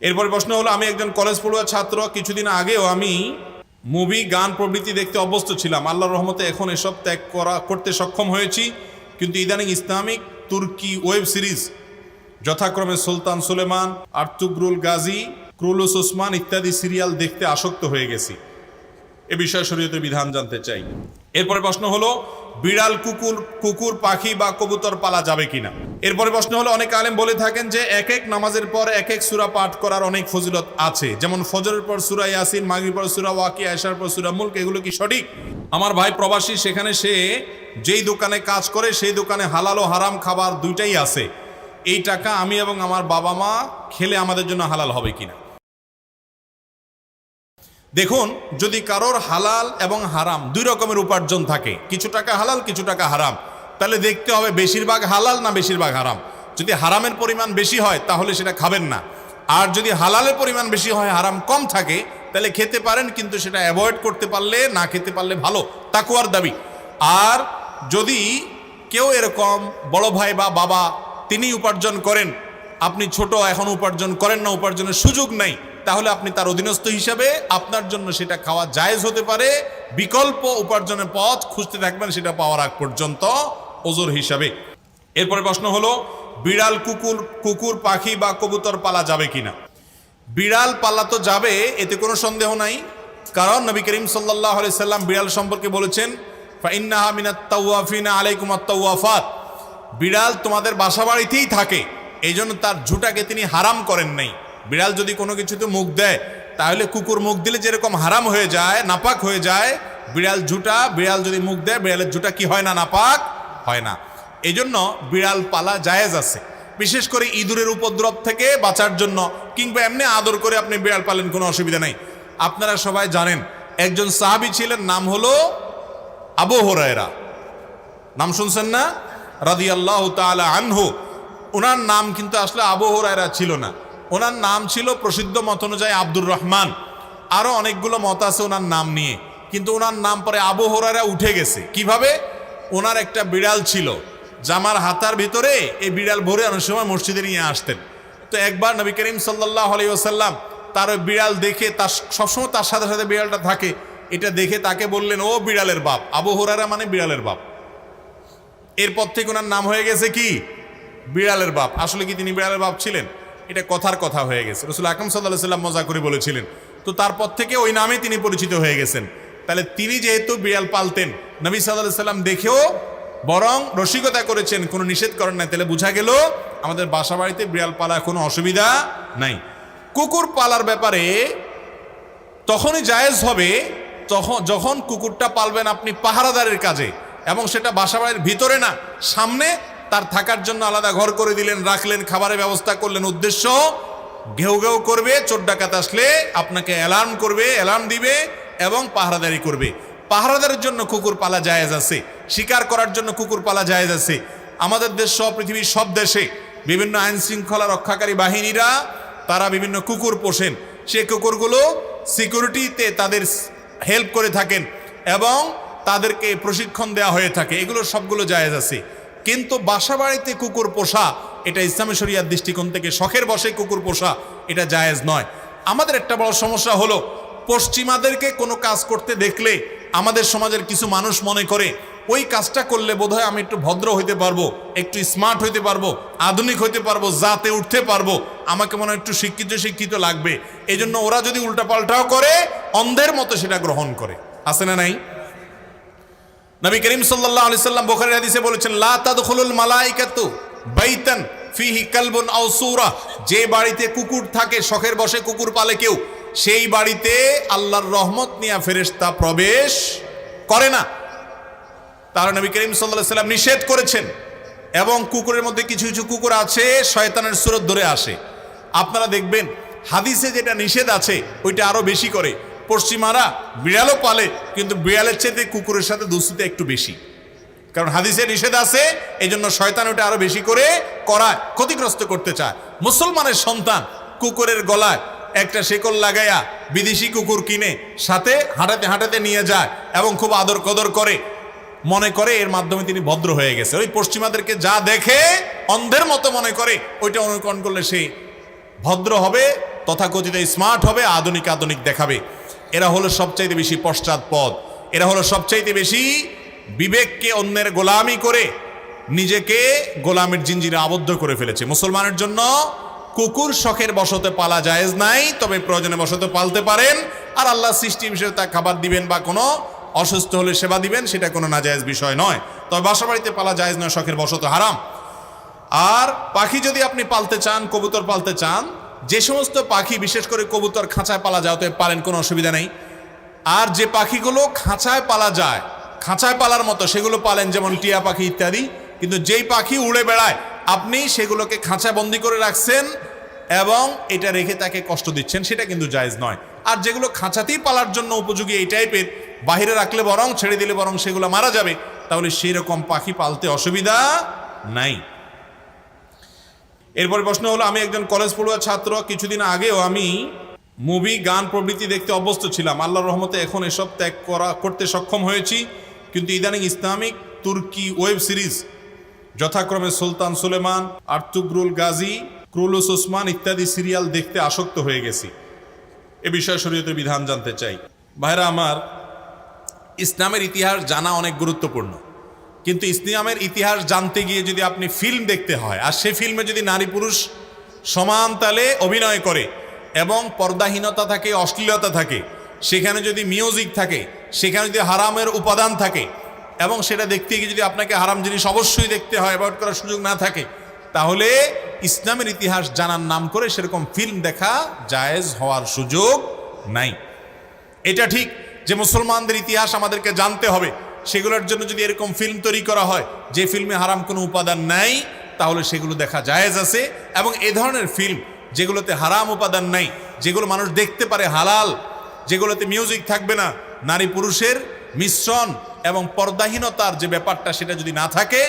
এরপরে প্রশ্ন হলো, আমি একজন কলেজ পড়ুয়া ছাত্র, কিছুদিন আগেও আমি মুভি গান প্রভৃতি দেখতে অভ্যস্ত ছিলাম। আল্লাহর রহমতে এখন এসব ত্যাগ করতে সক্ষম হয়েছি, কিন্তু ইদানিং ইসলামিক তুর্কি ওয়েব সিরিজ যথাক্রমে সুলতান সুলেমান, আর্তুগ্রুল গাজী, ক্রুলুস ওসমান ইত্যাদি সিরিয়াল দেখতে আসক্ত হয়ে গেছি। এ বিষয়ে শরীয়তের বিধান জানতে চাই। এরপরে প্রশ্ন হলো, বিড়াল, কুকুর, পাখি বা কবুতর পালা যাবে কিনা। এরপরে প্রশ্ন হলো, অনেক আলেম বলে থাকেন যে এক এক নামাজের পর এক এক সূরা পাঠ করার অনেক ফজিলত আছে, যেমন ফজরের পর সূরা ইয়াসিন, মাগরিবের পর সূরা ওয়াকিয়া, ইশার পর সূরা মুলক। এগুলো কি সঠিক? আমার ভাই প্রবাসী, সেখানে সে যেই দোকানে কাজ করে সেই দোকানে হালাল ও হারাম খাবার দুইটাই আছে। এই টাকা আমি এবং আমার বাবা মা খেলে আমাদের জন্য হালাল হবে কিনা। দেখুন, যদি কারোর হালাল এবং হারাম দুই রকমের উপার্জন থাকে, কিছু টাকা হালাল কিছু টাকা হারাম, তাহলে দেখতে হবে বেশিরভাগ হালাল না বেশিরভাগ হারাম। যদি হারামের পরিমাণ বেশি হয় তাহলে সেটা খাবেন না, আর যদি হালালের পরিমাণ বেশি হয়, হারাম কম থাকে, তাহলে খেতে পারেন, কিন্তু সেটা অ্যাভয়েড করতে পারলে, না খেতে পারলে ভালো, তাকওয়ার দাবি। আর যদি কেউ এরকম বড় ভাই বা বাবা তিনি উপার্জন করেন, আপনি ছোট, এখন উপার্জন করেন না, উপার্জনের সুযোগ নাই, তাহলে আপনি তার অধীনস্থ হিসাবে আপনার জন্য সেটা খাওয়া জায়েজ হতে পারে। বিকল্প উপার্জনের পথ খুঁজতে থাকবেন সেটা পাওয়ার আগ পর্যন্ত ওজর হিসাবে। এরপরে প্রশ্ন হলো, বিড়াল, কুকুর, পাখি বা কবুতর পালা যাবে কিনা। বিড়াল পালা তো যাবে, এতে কোনো সন্দেহ নাই, কারণ নবী করিম সাল্লাল্লাহু আলাইহি সাল্লাম বিড়াল সম্পর্কে বলেছেন, ফাইন্নাহা মিনাত তাওয়াফিনা আলাইকুম আত-তাওয়াফাত। বিড়াল তোমাদের বাসা বাড়িতেই থাকে, এই জন্য তার ঝুঁটাকে তিনি হারাম করেন নাই। বিড়াল যদি কোনো কিছুতে মুখ দেয়, তাহলে কুকুর মুখ দিলে যেরকম হারাম হয়ে যায়, নাপাক হয়ে যায়, বিড়াল যদি মুখ দেয়, বিড়ালের ঝুঁটা কি হয় না, নাপাক হয় না। এই জন্য বিড়াল পালা জায়েজ আছে, বিশেষ করে ইঁদুরের উপদ্রব থেকে বাঁচার জন্য, কিংবা এমনি আদর করে আপনি বিড়াল পালেন, কোনো অসুবিধা নেই। আপনারা সবাই জানেন, একজন সাহাবী ছিলেন, নাম হলো আবু হুরায়রা, নাম শুনছেন না, রাদিয়াল্লাহু তাআলা আনহু। ওনার নাম কিন্তু আসলে আবু হুরায়রা ছিল না, ওনার নাম ছিল প্রসিদ্ধ মত অনুযায়ী আব্দুর রহমান। আরও অনেকগুলো মত আছে ওনার নাম নিয়ে, কিন্তু ওনার নাম পরে আবু হুরায়রা উঠে গেছে। কিভাবে? ওনার একটা বিড়াল ছিল, জামার হাতার ভিতরে এই বিড়াল ভরে অনেক সময় মসজিদে নিয়ে আসতেন। তো একবার নবী করিম সাল্লাল্লাহু আলাইহি ওয়াসাল্লাম তার ওই বিড়াল দেখে, তার সবসময় তার সাথে সাথে বিড়ালটা থাকে, এটা দেখে তাকে বললেন, ও বিড়ালের বাপ। আবু হুরায়রা মানে বিড়ালের বাপ। এরপর থেকে ওনার নাম হয়ে গেছে কি, বিড়ালের বাপ। আসলে কি তিনি বিড়ালের বাপ ছিলেন? এটা কথার কথা হয়ে গেছে, রাসূল আকরাম সাল্লাল্লাহু আলাইহি ওয়াসাল্লাম মজা করে বলেছিলেন। তো তারপর থেকে ওই নামে তিনি পরিচিত হয়ে গেছেন। তাহলে তিনি যেহেতু বিড়াল পালতেন, নবী সাল্লাল্লাহু আলাইহি ওয়াসাল্লাম দেখেও বরং রসিকতা করেছেন, কোনো নিষেধ করেন না। তাহলে বোঝা গেল আমাদের বাসা বাড়িতে বিড়াল পালা কোনো অসুবিধা নাই। কুকুর পালার ব্যাপারে তখনই জায়েজ হবে যখন কুকুরটা পালবেন আপনি পাহারাদারের কাজে, এবং সেটা বাসা বাড়ির ভিতরে না, সামনে তার থাকার জন্য আলাদা ঘর করে দিলেন, রাখলেন, খাবারের ব্যবস্থা করলেন। উদ্দেশ্য, ঘেউ ঘেউ করবে, চোর ডাকাত আসলে আপনাকে অ্যালার্ম দিবে এবং পাহারাদারি করবে। পাহারাদারের জন্য কুকুর পালা জায়েজ আছে, শিকার করার জন্য কুকুর পালা জায়েজ আছে। আমাদের দেশ সহ পৃথিবীর সব দেশে বিভিন্ন আইন শৃঙ্খলা রক্ষাকারী বাহিনীরা তারা বিভিন্ন কুকুর পোষেন। সেই কুকুরগুলো সিকিউরিটিতে তাদের হেল্প করে থাকেন এবং তাদেরকে প্রশিক্ষণ দেওয়া হয়ে থাকে। এগুলো সবগুলো জায়েজ আছে। কিন্তু বাসা বাড়িতে কুকুর পোষা, এটা ইসলামী শরিয়ার দৃষ্টিকোণ থেকে শখের বশে কুকুর পোষা, এটা জায়েজ নয়। আমাদের একটা বড় সমস্যা হলো, পশ্চিমাদেরকে কোনো কাজ করতে দেখলে আমাদের সমাজের কিছু মানুষ মনে করে ওই কাজটা করলে বোধহয় আমি একটু ভদ্র হইতে পারবো, একটু স্মার্ট হইতে পারবো, আধুনিক হইতে পারবো, জাতে উঠতে পারবো, আমাকে মনে হয় একটু শিক্ষিত লাগবে। এই জন্য ওরা যদি উল্টাপাল্টাও করে, অন্ধের মতো সেটা গ্রহণ করে। আছে না নাই? নবী করিম সাল্লাল্লাহু আলাইহি সাল্লাম বুখারীর হাদিসে বলেছেন, লা তাদখুলুল মালাইকাতু বাইতান ফিহি কালবুন আও সূরা। যে বাড়িতে কুকুর থাকে, শখের বশে কুকুর পালে কেউ, সেই বাড়িতে আল্লাহর রহমত নিয়ে ফেরেশতা প্রবেশ করে না। তার নবী করিম সাল্লাল্লাহু আলাইহি সাল্লাম নিষেধ করেছেন। এবং কুকুরের মধ্যে কিছু কিছু কুকুর আছে শয়তানের সুরত ধরে আসে। আপনারা দেখবেন হাদিসে যেটা নিষেধ আছে ওইটা আরো বেশি করে। পশ্চিমারা বিড়ালও পালে, কিন্তু বিড়ালের চেয়ে কুকুরের সাথে দুস্তিতে একটু বেশি, কারণ হাদিসে নিষেধ আছে, এই জন্য শয়তান ওটা আরো বেশি করে করায়, ক্ষতিগ্রস্ত করতে চায়। মুসলমানের সন্তান কুকুরের গলায় একটা শেকল লাগাইয়া বিদেশি কুকুর কিনে সাথে হাঁটাতে হাঁটাতে নিয়ে যায় এবং খুব আদর কদর করে, মনে করে এর মাধ্যমে তিনি ভদ্র হয়ে গেছে। ওই পশ্চিমাদেরকে যা দেখে অন্ধের মতো মনে করে ওইটা অনুকরণ করলে সে ভদ্র হবে, তথাকথিত স্মার্ট হবে, আধুনিক আধুনিক দেখাবে। এরা হলো সবচাইতে বেশি পশ্চাৎপদ, এরা হলো সবচাইতে বেশি বিবেককে অন্যের গোলামি করে নিজেকে গোলামের জিঞ্জিরে আবদ্ধ করে ফেলেছে। মুসলমানের জন্য কুকুর শখের বশতে পালা জায়েজ নাই, তবে প্রয়োজনে বশতে পালতে পারেন। আর আল্লাহ সৃষ্টি বিষয়ে তা খাবার দিবেন বা কোনো অসুস্থ হলে সেবা দিবেন, সেটা কোনো নাজায়েজ বিষয় নয়। তবে বাসা বাড়িতে পালা জায়েজ নয়, শখের বশতে হারাম। আর পাখি যদি আপনি পালতে চান, কবুতর পালতে চান, যে সমস্ত পাখি বিশেষ করে কবুতর খাঁচায় পালা যায় তো পালেন, কোনো অসুবিধা নেই। আর যে পাখিগুলো খাঁচায় পালা যায়, খাঁচায় পালার মতো, সেগুলো পালেন, যেমন টিয়া পাখি ইত্যাদি। কিন্তু যেই পাখি উড়ে বেড়ায় আপনি সেগুলোকে খাঁচায় বন্দি করে রাখছেন এবং এটা রেখে তাকে কষ্ট দিচ্ছেন, সেটা কিন্তু জায়েজ নয়। আর যেগুলো খাঁচাতেই পালার জন্য উপযোগী এই টাইপের, বাহিরে রাখলে বরং, ছেড়ে দিলে বরং সেগুলো মারা যাবে, তাহলে সেই রকম পাখি পালতে অসুবিধা নাই। এরপরে প্রশ্ন হলো, আমি একজন কলেজ পড়ুয়া ছাত্র, কিছুদিন আগেও আমি মুভি, গান প্রভৃতি দেখতে অভ্যস্ত ছিলাম। আল্লাহর রহমতে এখন এসব ত্যাগ করতে সক্ষম হয়েছি, কিন্তু ইদানিং ইসলামিক তুর্কি ওয়েব সিরিজ যথাক্রমে সুলতান সুলেমান, আর্তুগ্রুল গাজী, ক্রুলুস ওসমান ইত্যাদি সিরিয়াল দেখতে আসক্ত হয়ে গেছি। এ বিষয়ে শরীয়তের বিধান জানতে চাই। ভাইরা আমার, ইসলামের ইতিহাস জানা অনেক গুরুত্বপূর্ণ, কিন্তু ইসলামের ইতিহাস জানতে গিয়ে যদি আপনি ফিল্ম দেখতে হয়, আর সেই ফিল্মে যদি নারী পুরুষ সমান তালে অভিনয় করে এবং পর্দাহীনতা থাকে, অশ্লীলতা থাকে, সেখানে যদি মিউজিক থাকে, সেখানে যদি হারামের উপাদান থাকে এবং সেটা দেখতে গিয়ে যদি আপনাকে হারাম জিনিস অবশ্যই দেখতে হয়, অ্যাভয়েড করার সুযোগ না থাকে, তাহলে ইসলামের ইতিহাস জানার নাম করে সেরকম ফিল্ম দেখা জায়েজ হওয়ার সুযোগ নাই। এটা ঠিক যে মুসলমানদের ইতিহাস আমাদেরকে জানতে হবে, সেগুলোর জন্য যদি এরকম ফিল্ম তৈরি করা হয় যে ফিল্মে হারাম কোনো উপাদান নাই, তাহলে সেগুলো দেখা জায়েজ আছে। এবং এ ধরনের ফিল্ম যেগুলোতে হারাম উপাদান নাই, যেগুলো মানুষ দেখতে পারে হালাল, যেগুলোতে মিউজিক থাকবে না, নারী পুরুষের মিশ্রণ এবং পর্দাহীনতার যে ব্যাপারটা সেটা যদি না থাকে,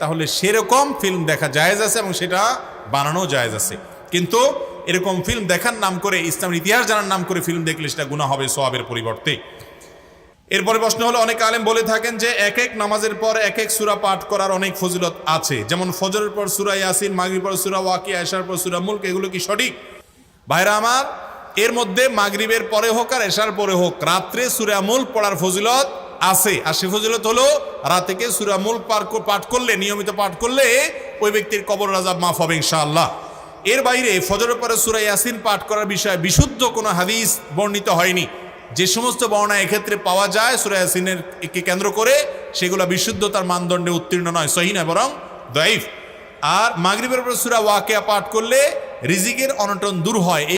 তাহলে সেরকম ফিল্ম দেখা জায়েজ আছে এবং সেটা বানানো জায়েজ আছে। কিন্তু এরকম ফিল্ম দেখার নাম করে, ইসলামের ইতিহাস জানার নাম করে ফিল্ম দেখলে সেটা গুনাহ হবে সওয়াবের পরিবর্তে। এরপরে প্রশ্ন হলো, অনেক আলেম বলে থাকেন যে এক এক নামাজের পর এক এক সূরা পাঠ করার অনেক ফজিলত আছে, যেমন ফজরের পর সূরা ইয়াসিন, মাগরিবের পর সূরা ওয়াকিয়া, এশার পর সূরা মুলক, এগুলো কি সঠিক? ভাইরা আমার, এর মধ্যে মাগরিবের পরে হোক আর এশার পরে হোক, রাত্রে সূরা মুলক পড়ার ফজিলত আছে। আর সে ফজিলত হলো, রাতেকে সূরা মুলক পাঠ করলে, নিয়মিত পাঠ করলে ওই ব্যক্তির কবর আযাব মাফ হবে ইনশাআল্লাহ। এর বাইরে ফজরের পরে সূরা ইয়াসিন পাঠ করার বিষয়ে বিশুদ্ধ কোনো হাদিস বর্ণিত হয়নি। যে সমস্ত বর্ণনা এক্ষেত্রে পাওয়া যায় সূরা ইয়াসিনের কে কেন্দ্র করে, সেগুলো বিশুদ্ধতার মানদণ্ডে উত্তীর্ণ নয়, সহিহ নয়, বরং দাঈফ। আর মাগরিবের পর সূরা ওয়াকিয়া পাঠ করলে রিজিকের অনটন দূর হয়।